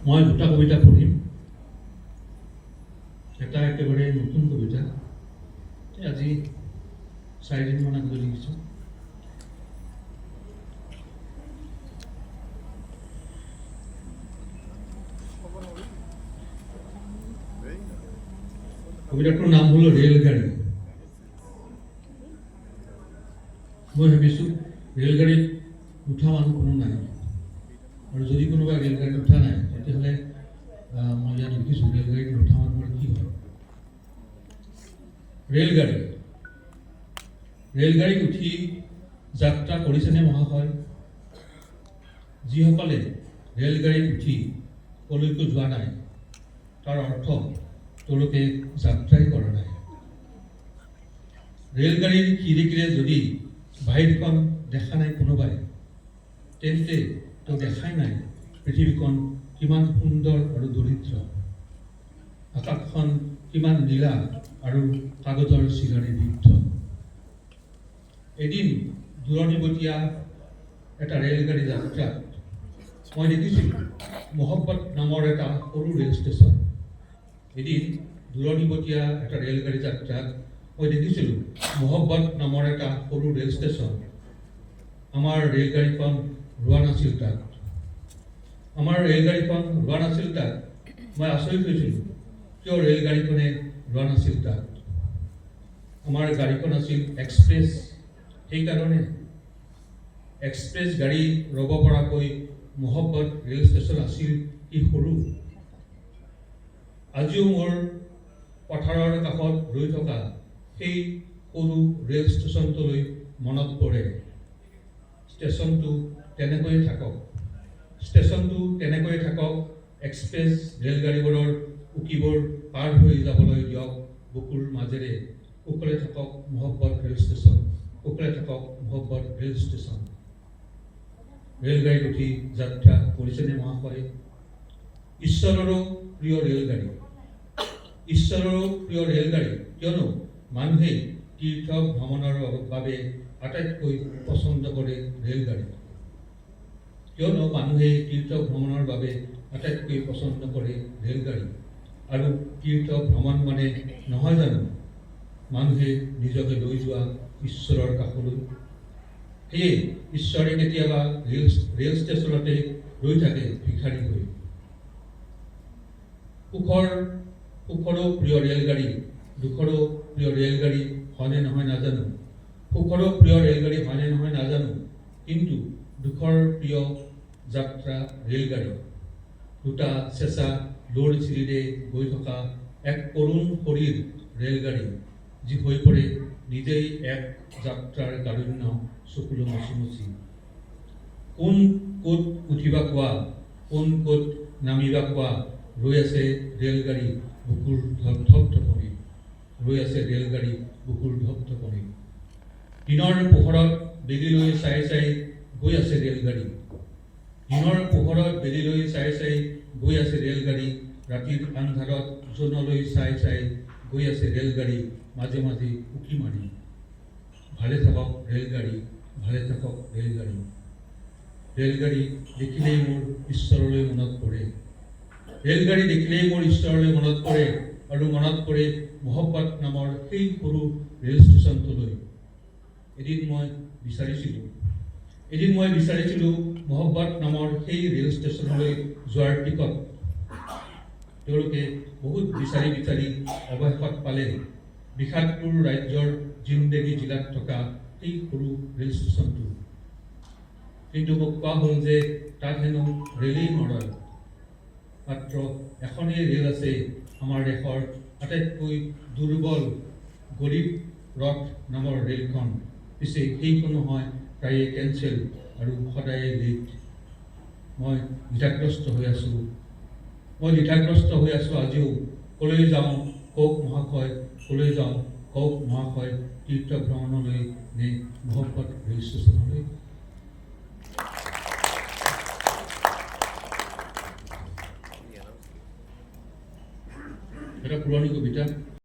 মই দুটা কবিতা পঢ়িম। এটা একেবাৰে নতুন কবিতা, আজি 4 দিনমান আগতে লিখিছোঁ। কবিতাটোৰ নাম হ'ল ৰেলগাড়ী। মই ভাবিছোঁ ৰেলগাড়ীত উঠা মানুহ কোনো নাই, আৰু যদি কোনোবা ৰেলগাড়ীত উঠা নাই তেতিয়াহ'লে মই ইয়াত লিখিছোঁ ৰেলগাড়ীত নুঠা মানুহৰ কি হয়। ৰেলগাড়ীত উঠি যাত্ৰা কৰিছেনে মহাশয়? যিসকলে ৰেলগাড়ীত উঠি কলৈকো যোৱা নাই, তাৰ অৰ্থ তেওঁলোকে যাত্ৰাই কৰা নাই। ৰেলগাড়ীৰ খিৰিকীৰে যদি বাহিৰখন দেখা নাই কোনোবাই, তেন্তে তেওঁ দেখাই নাই পৃথিৱীখন কিমান সুন্দৰ আৰু দৰিদ্ৰ, আকাশখন কিমান নীলা আৰু কাগজৰ চিগাৰে বিদ্ধ। এদিন দূৰণিবতীয়া এটা ৰেলগাড়ী যাত্ৰাত মই দেখিছিলোঁ মহব্বত নামৰ এটা সৰু ৰেল ষ্টেচন। এদিন দূৰণিবতীয়া এটা ৰেলগাড়ী যাত্ৰাত মই দেখিছিলোঁ মহব্বত নামৰ এটা সৰু ৰেল ষ্টেচন। আমাৰ ৰেলগাড়ীখন ৰোৱা নাছিল তাত। মই আচৰিত হৈছিলোঁ, কিয় ৰেলগাড়ীখনে ৰোৱা নাছিল তাত। আমাৰ গাড়ীখন আছিল এক্সপ্ৰেছ, সেইকাৰণে এক্সপ্ৰেছ গাড়ী ৰ'ব পৰাকৈ মহব্বত ৰেল ষ্টেচন আছিল কি সৰু। আজিও মোৰ পথাৰৰ কাষত ৰৈ থকা সেই সৰু ৰেল ষ্টেচনটোলৈ মনত পৰে। ষ্টেচনটো তেনেকৈয়ে থাকক, এক্সপ্ৰেছ ৰেলগাড়ীবোৰৰ উকিবোৰ পাৰ হৈ যাবলৈ দিয়ক বুকুৰ মাজেৰে। কুশলে থাকক মহব্বত ৰেল ষ্টেচন। ৰেলগাড়ীত উঠি যাত্ৰা কৰিছেনে মহাশয়? ঈশ্বৰৰো প্ৰিয় ৰেলগাড়ী, কিয়নো মানুহে তীৰ্থ ভ্ৰমণৰ বাবে আটাইতকৈ পচন্দ কৰে ৰেলগাড়ী। আৰু তীৰ্থ ভ্ৰমণ মানে নহয় জানো মানুহে নিজকে লৈ যোৱা ঈশ্বৰৰ কাষলৈ। সেয়ে ঈশ্বৰে কেতিয়াবা ৰেল ষ্টেচনতে ৰৈ থাকে ভিখাৰী হৈ। সুখৰো প্ৰিয় ৰেলগাড়ী, দুখৰো প্ৰিয় ৰেলগাড়ী হয়নে নহয় নাজানো, কিন্তু দুখৰ প্ৰিয় যাত্ৰা ৰেলগাড়ী। দুটা চেঁচা লোৰ চিৰিৰে গৈ থকা এক কৰুণ শৰীৰ ৰেলগাড়ী, যি হৈ পৰে নিজেই এক যাত্ৰাৰ কাৰুণ্য চকুলো মচি। কোন ক'ত উঠিবা কোৱা, কোন ক'ত নামিবা কোৱা, ৰৈ আছে ৰেলগাড়ী বুকুৰ ধপধপনি। দিনৰ পোহৰত বেলি লৈ চাই গৈ আছে ৰেলগাড়ী। ৰাতিৰ আন্ধাৰত জোনলৈ চাই গৈ আছে ৰেলগাড়ী, মাজে মাজে উকি মাৰি। ভালে থাকক ৰেলগাড়ী। ৰেলগাড়ী দেখিলেই মোৰ ঈশ্বৰলৈ মনত পৰে। আৰু মনত পৰে মহব্বত নামৰ সেই সৰু ৰেল ষ্টেচনটোলৈ। এদিন মই বিচাৰিছিলোঁ মহব্বত নামৰ সেই ৰেল ষ্টেচনলৈ যোৱাৰ টিকট। তেওঁলোকে বহুত বিচাৰি অৱশেষত পালে বিষাদপুৰ ৰাজ্যৰ জিন্দেগী জিলাত থকা সেই সৰু ৰেল ষ্টেচনটো। কিন্তু মোক কোৱা হ'ল যে তাত হেনো ৰেলেই নৰয়। মাত্ৰ এখনেই ৰেল আছে আমাৰ দেশৰ আটাইতকৈ দুৰ্বল গৰীব ৰথ নামৰ ৰেলখন। পিছে সেইখনো হয় প্ৰায়ে কেঞ্চেল আৰু সদায়ে লেট। মই দ্বিধাগ্ৰস্ত হৈ আছোঁ আজিও। কলৈ যাওঁ কওক মহাশয়, তীৰ্থ ভ্ৰমণলৈ নে মহব্বত ৰেল ষ্টেচনলৈ। এটা পুৰণি কবিতা।